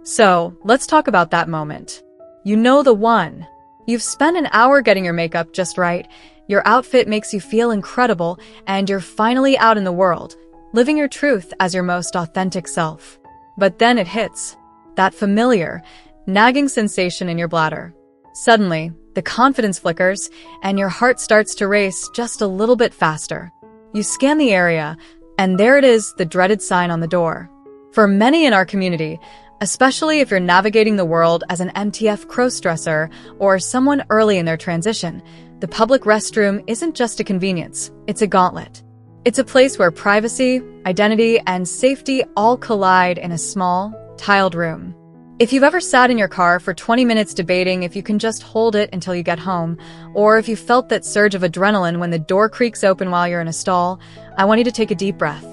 So, let's talk about that moment. You know the one. You've spent an hour getting your makeup just right, your outfit makes you feel incredible, and you're finally out in the world, living your truth as your most authentic self. But then it hits. That familiar, nagging sensation in your bladder. Suddenly, the confidence flickers, and your heart starts to race just a little bit faster. You scan the area, and there it is, the dreaded sign on the door. For many in our community, especially if you're navigating the world as an MTF crossdresser or someone early in their transition, the public restroom isn't just a convenience, it's a gauntlet. It's a place where privacy, identity, and safety all collide in a small, tiled room. If you've ever sat in your car for 20 minutes debating if you can just hold it until you get home, or if you felt that surge of adrenaline when the door creaks open while you're in a stall, I want you to take a deep breath.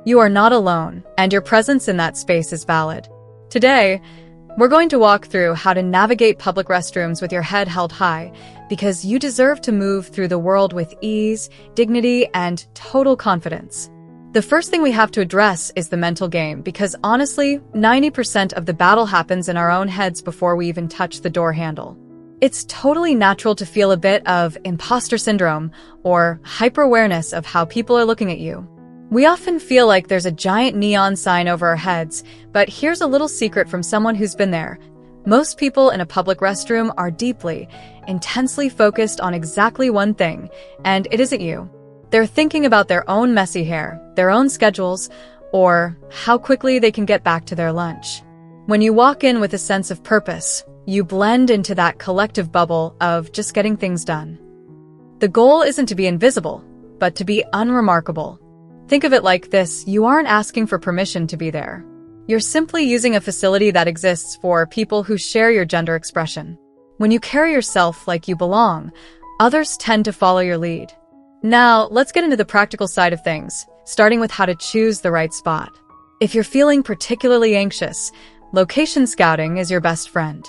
You are not alone, and your presence in that space is valid. Today, we're going to walk through how to navigate public restrooms with your head held high, because you deserve to move through the world with ease, dignity, and total confidence. The first thing we have to address is the mental game, because honestly, 90% of the battle happens in our own heads before we even touch the door handle. It's totally natural to feel a bit of imposter syndrome or hyper-awareness of how people are looking at you. We often feel like there's a giant neon sign over our heads, but here's a little secret from someone who's been there. Most people in a public restroom are deeply, intensely focused on exactly one thing, and it isn't you. They're thinking about their own messy hair, their own schedules, or how quickly they can get back to their lunch. When you walk in with a sense of purpose, you blend into that collective bubble of just getting things done. The goal isn't to be invisible, but to be unremarkable. Think of it like this: you aren't asking for permission to be there. You're simply using a facility that exists for people who share your gender expression. When you carry yourself like you belong, others tend to follow your lead. Now, let's get into the practical side of things, starting with how to choose the right spot. If you're feeling particularly anxious, location scouting is your best friend.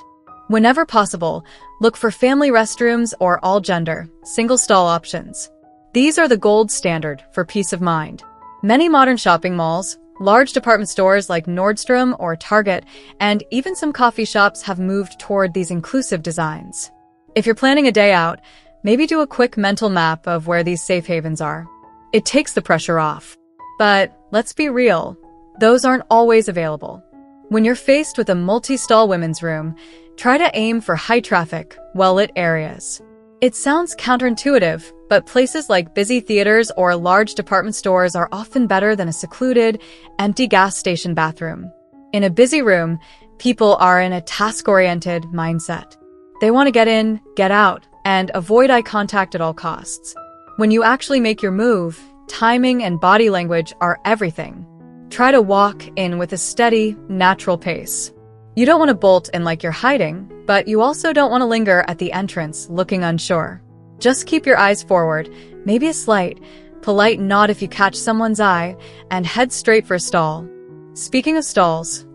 Whenever possible, look for family restrooms or all-gender, single-stall options. These are the gold standard for peace of mind. Many modern shopping malls, large department stores like Nordstrom or Target, and even some coffee shops have moved toward these inclusive designs. If you're planning a day out, maybe do a quick mental map of where these safe havens are. It takes the pressure off. But let's be real, those aren't always available. When you're faced with a multi-stall women's room, try to aim for high-traffic, well-lit areas. It sounds counterintuitive, but places like busy theaters or large department stores are often better than a secluded, empty gas station bathroom. In a busy room, people are in a task-oriented mindset. They want to get in, get out, and avoid eye contact at all costs. When you actually make your move, timing and body language are everything. Try to walk in with a steady, natural pace. You don't want to bolt in like you're hiding, but you also don't want to linger at the entrance looking unsure. Just keep your eyes forward, maybe a slight, polite nod if you catch someone's eye, and head straight for a stall. Speaking of stalls,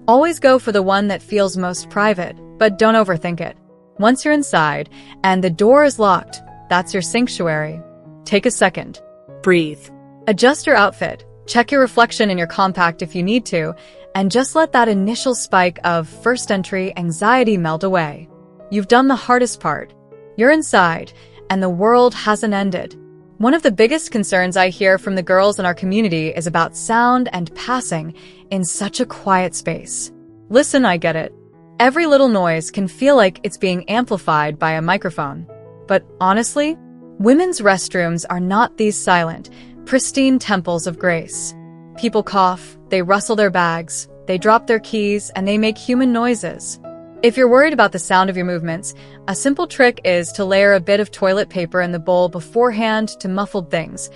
always go for the one that feels most private, but don't overthink it. Once you're inside, and the door is locked, that's your sanctuary. Take a second. Breathe. Adjust your outfit, check your reflection in your compact if you need to, and just let that initial spike of first entry anxiety melt away. You've done the hardest part. You're inside, and the world hasn't ended. One of the biggest concerns I hear from the girls in our community is about sound and passing in such a quiet space. Listen, I get it. Every little noise can feel like it's being amplified by a microphone. But honestly, women's restrooms are not these silent, pristine temples of grace. People cough, they rustle their bags, they drop their keys, and they make human noises. If you're worried about the sound of your movements, a simple trick is to layer a bit of toilet paper in the bowl beforehand to muffle things,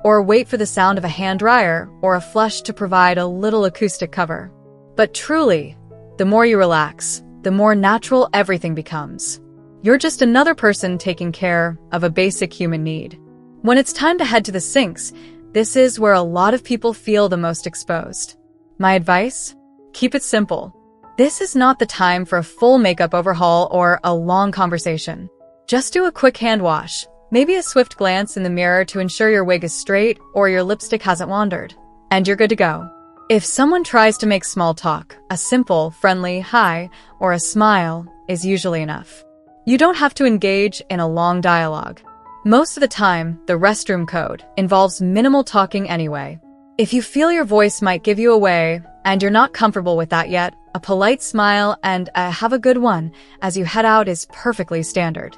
or wait for the sound of a hand dryer or a flush to provide a little acoustic cover. But truly, the more you relax, the more natural everything becomes. You're just another person taking care of a basic human need. When it's time to head to the sinks, this is where a lot of people feel the most exposed. My advice? Keep it simple. This is not the time for a full makeup overhaul or a long conversation. Just do a quick hand wash, maybe a swift glance in the mirror to ensure your wig is straight or your lipstick hasn't wandered, and you're good to go. If someone tries to make small talk, a simple, friendly hi or a smile is usually enough. You don't have to engage in a long dialogue. Most of the time, the restroom code involves minimal talking anyway. If you feel your voice might give you away and you're not comfortable with that yet, a polite smile and a have a good one as you head out is perfectly standard.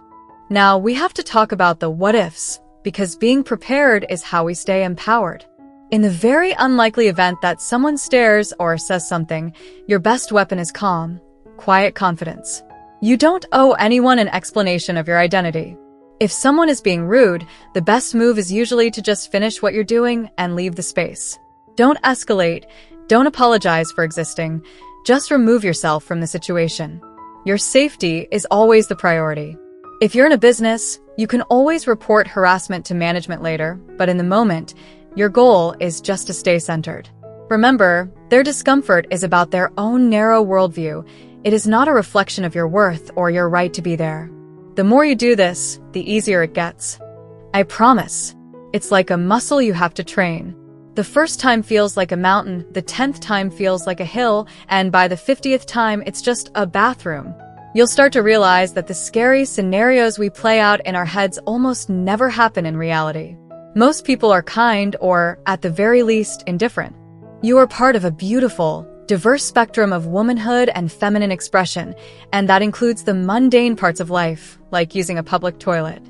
Now, we have to talk about the what ifs, because being prepared is how we stay empowered. In the very unlikely event that someone stares or says something, your best weapon is calm, quiet confidence. You don't owe anyone an explanation of your identity. If someone is being rude, the best move is usually to just finish what you're doing and leave the space. Don't escalate, don't apologize for existing, just remove yourself from the situation. Your safety is always the priority. If you're in a business, you can always report harassment to management later, but in the moment, your goal is just to stay centered. Remember, their discomfort is about their own narrow worldview. It is not a reflection of your worth or your right to be there. The more you do this, the easier it gets. I promise. It's like a muscle you have to train. The first time feels like a mountain, the 10th time feels like a hill, and by the 50th time, it's just a bathroom. You'll start to realize that the scary scenarios we play out in our heads almost never happen in reality. Most people are kind or, at the very least, indifferent. You are part of a beautiful, diverse spectrum of womanhood and feminine expression, and that includes the mundane parts of life, like using a public toilet.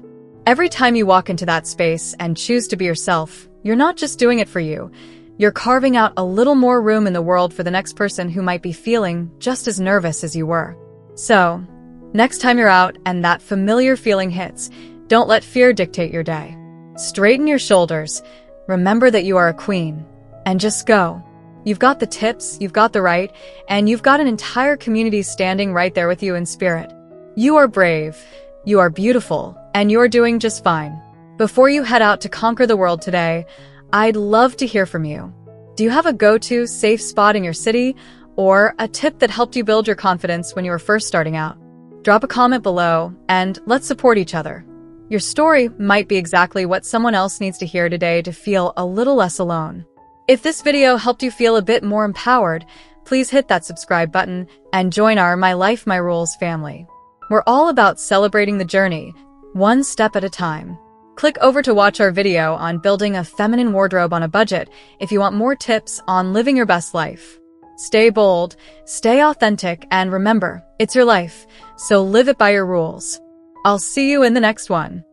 Every time you walk into that space and choose to be yourself, you're not just doing it for you. You're carving out a little more room in the world for the next person who might be feeling just as nervous as you were. So, next time you're out and that familiar feeling hits, don't let fear dictate your day. Straighten your shoulders, remember that you are a queen, and just go. You've got the tips, you've got the right, and you've got an entire community standing right there with you in spirit. You are brave, you are beautiful, and you're doing just fine. Before you head out to conquer the world today, I'd love to hear from you. Do you have a go-to safe spot in your city, or a tip that helped you build your confidence when you were first starting out? Drop a comment below, and let's support each other. Your story might be exactly what someone else needs to hear today to feel a little less alone. If this video helped you feel a bit more empowered, please hit that subscribe button and join our My Life, My Rules family. We're all about celebrating the journey, one step at a time. Click over to watch our video on building a feminine wardrobe on a budget if you want more tips on living your best life. Stay bold, stay authentic, and remember, it's your life, so live it by your rules. I'll see you in the next one.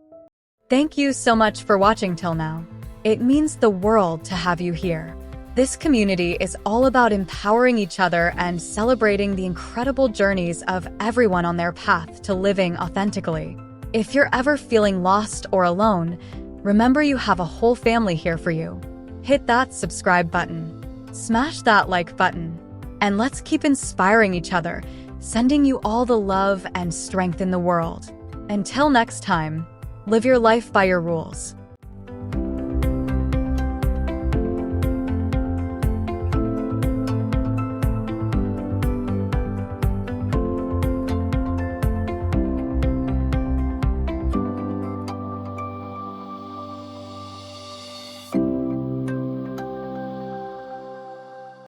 Thank you so much for watching till now. It means the world to have you here. This community is all about empowering each other and celebrating the incredible journeys of everyone on their path to living authentically. If you're ever feeling lost or alone, remember you have a whole family here for you. Hit that subscribe button, smash that like button, and let's keep inspiring each other, sending you all the love and strength in the world. Until next time, live your life by your rules.